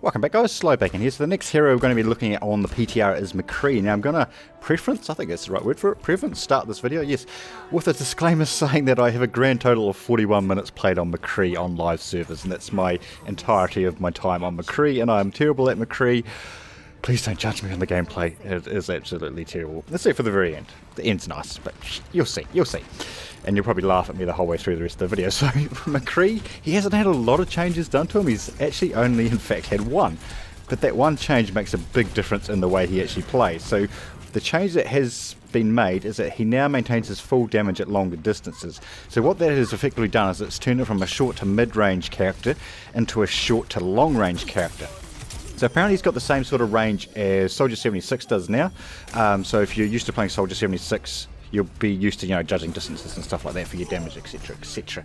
Welcome back guys, Slowback in here. So the next hero we're going to be looking at on the PTR is McCree. Now I'm going to preference, I think that's the right word for it, preference, start this video, yes, with a disclaimer saying that I have a grand total of 41 minutes played on McCree on live servers, and that's my entirety of my time on McCree, and I'm terrible at McCree. Please don't judge me on the gameplay, it is absolutely terrible. Let's see for the very end. The end's nice, but you'll see, you'll see. And you'll probably laugh at me the whole way through the rest of the video. So McCree, he hasn't had a lot of changes done to him. He's actually only in fact had one. But that one change makes a big difference in the way he actually plays. So the change that has been made is that he now maintains his full damage at longer distances. So what that has effectively done is it's turned it from a short to mid-range character into a short to long-range character. So apparently he's got the same sort of range as Soldier 76 does now. So if you're used to playing Soldier 76, you'll be used to, you know, judging distances and stuff like that for your damage, etc, etc.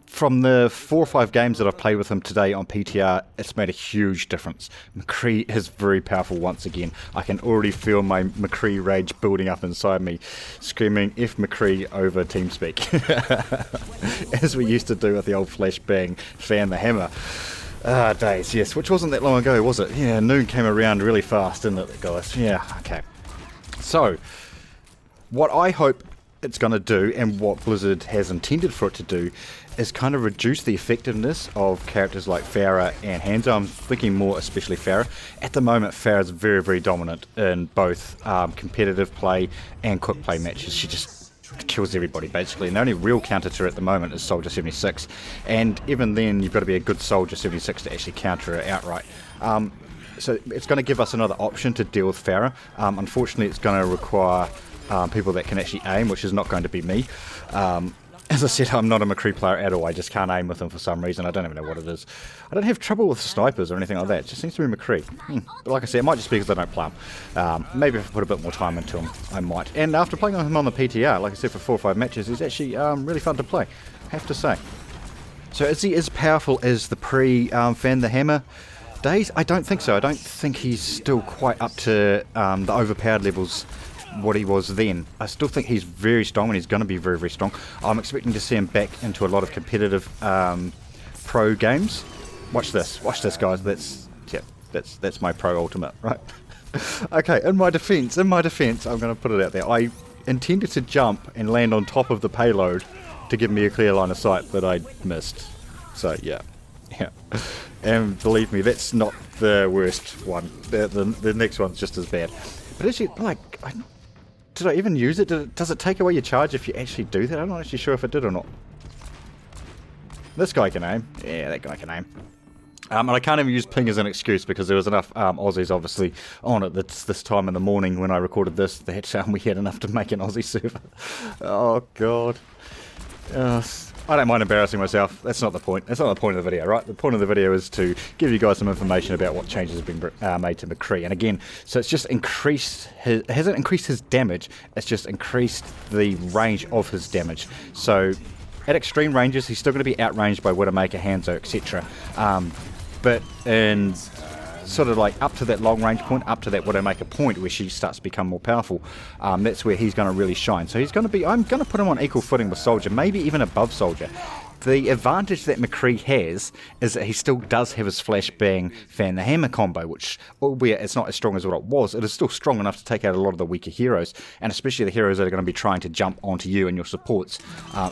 From the 4 or 5 games that I've played with him today on PTR, it's made a huge difference. McCree is very powerful once again. I can already feel my McCree rage building up inside me, screaming F McCree over TeamSpeak. As we used to do with the old flashbang fan the hammer. Days, yes, which wasn't that long ago, was it? Yeah, noon came around really fast, didn't it, guys? Yeah, okay. So, what I hope it's going to do, and what Blizzard has intended for it to do, is kind of reduce the effectiveness of characters like Pharah and Hanzo. I'm thinking more especially Pharah. At the moment, Pharah's very, very dominant in both competitive play and quick play matches. She just kills everybody, basically. And the only real counter to her at the moment is Soldier 76. And even then, you've got to be a good Soldier 76 to actually counter her outright. So it's going to give us another option to deal with Pharah. Unfortunately, it's going to require people that can actually aim, which is not going to be me. As I said, I'm not a McCree player at all. I just can't aim with them for some reason. I don't even know what it is. I don't have trouble with snipers or anything like that. It just seems to be McCree. But like I said, it might just be because I don't play him. Maybe if I put a bit more time into him, I might. And after playing him on the PTR, like I said, for 4 or 5 matches, he's actually really fun to play, I have to say. So is he as powerful as the pre-Fan the Hammer days? I don't think so. I don't think he's still quite up to the overpowered levels what he was then. I still think he's very strong, and he's going to be very, very strong. I'm expecting to see him back into a lot of competitive pro games. Watch this, guys. That's my pro ultimate, right? Okay, in my defense, I'm going to put it out there. I intended to jump and land on top of the payload to give me a clear line of sight, but I missed. So yeah. And believe me, that's not the worst one. The next one's just as bad. But actually, like, did I even use it? Does it take away your charge if you actually do that? I'm not actually sure if it did or not. This guy can aim. Yeah, that guy can aim. And I can't even use ping as an excuse because there was enough Aussies obviously on it this time in the morning when I recorded this that we had enough to make an Aussie server. Oh god. I don't mind embarrassing myself. That's not the point. That's not the point of the video, right? The point of the video is to give you guys some information about what changes have been made to McCree. And again, so it's just increased it hasn't increased his damage, it's just increased the range of his damage. So at extreme ranges, he's still going to be outranged by Widowmaker, Hanzo, etc. But in sort of like up to that long range point, up to that Widowmaker point where she starts to become more powerful, that's where he's going to really shine. So he's going to be, I'm going to put him on equal footing with Soldier, maybe even above Soldier. The advantage that McCree has is that he still does have his flashbang fan the hammer combo, which, albeit it's not as strong as what it was, it is still strong enough to take out a lot of the weaker heroes, and especially the heroes that are going to be trying to jump onto you and your supports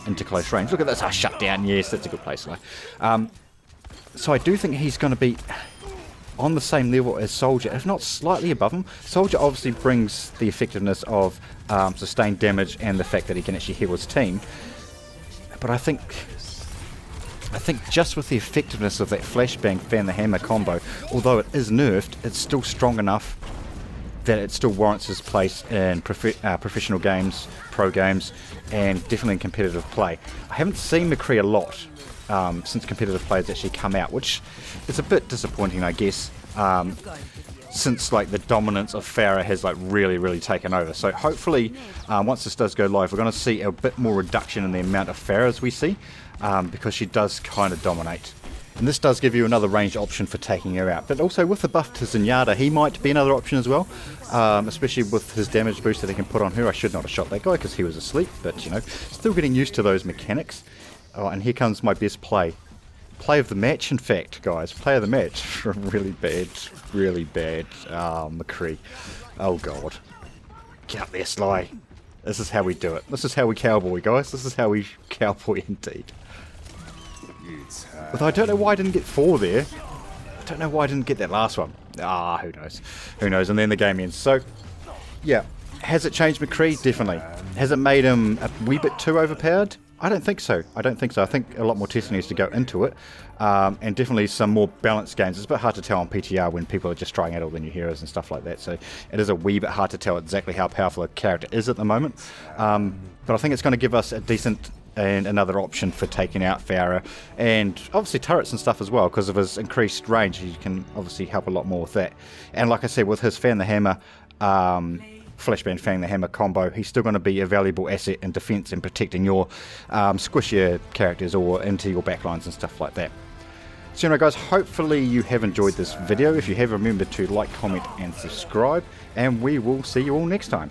into close range. Look at this, shut down, yes, that's a good place. So I do think he's going to be on the same level as Soldier, if not slightly above him. Soldier obviously brings the effectiveness of sustained damage and the fact that he can actually heal his team. But I think just with the effectiveness of that flashbang fan the hammer combo, although it is nerfed, it's still strong enough that it still warrants his place in professional games, pro games, and definitely in competitive play. I haven't seen McCree a lot since competitive play has actually come out, which is a bit disappointing, I guess, since like the dominance of Pharah has like really taken over. So hopefully once this does go live, we're going to see a bit more reduction in the amount of Pharahs we see, because she does kind of dominate. And this does give you another range option for taking her out. But also with the buff to Zenyatta, he might be another option as well, especially with his damage boost that he can put on her. I should not have shot that guy because he was asleep, but you know, still getting used to those mechanics. Oh, and here comes my best play. play of the match, in fact, guys. Play of the match from really bad McCree. Oh, God. Get up there, Sly. This is how we do it. This is how we cowboy, guys. This is how we cowboy indeed. Although I don't know why I didn't get 4 there. I don't know why I didn't get that last one. Who knows? Who knows? And then the game ends. So, yeah. Has it changed McCree? Definitely. Has it made him a wee bit too overpowered? I don't think so. I think a lot more testing needs to go into it. And definitely some more balanced games. It's a bit hard to tell on PTR when people are just trying out all the new heroes and stuff like that. So it is a wee bit hard to tell exactly how powerful a character is at the moment. But I think it's going to give us a decent and another option for taking out Farah, and obviously turrets and stuff as well, because of his increased range. He can obviously help a lot more with that. And like I said, with his Fan the Hammer, Flashbang Fang the Hammer combo, he's still going to be a valuable asset in defense and protecting your squishier characters or into your backlines and stuff like that. So anyway, guys, hopefully you have enjoyed this video. If you have, remember to like, comment and subscribe, and we will see you all next time.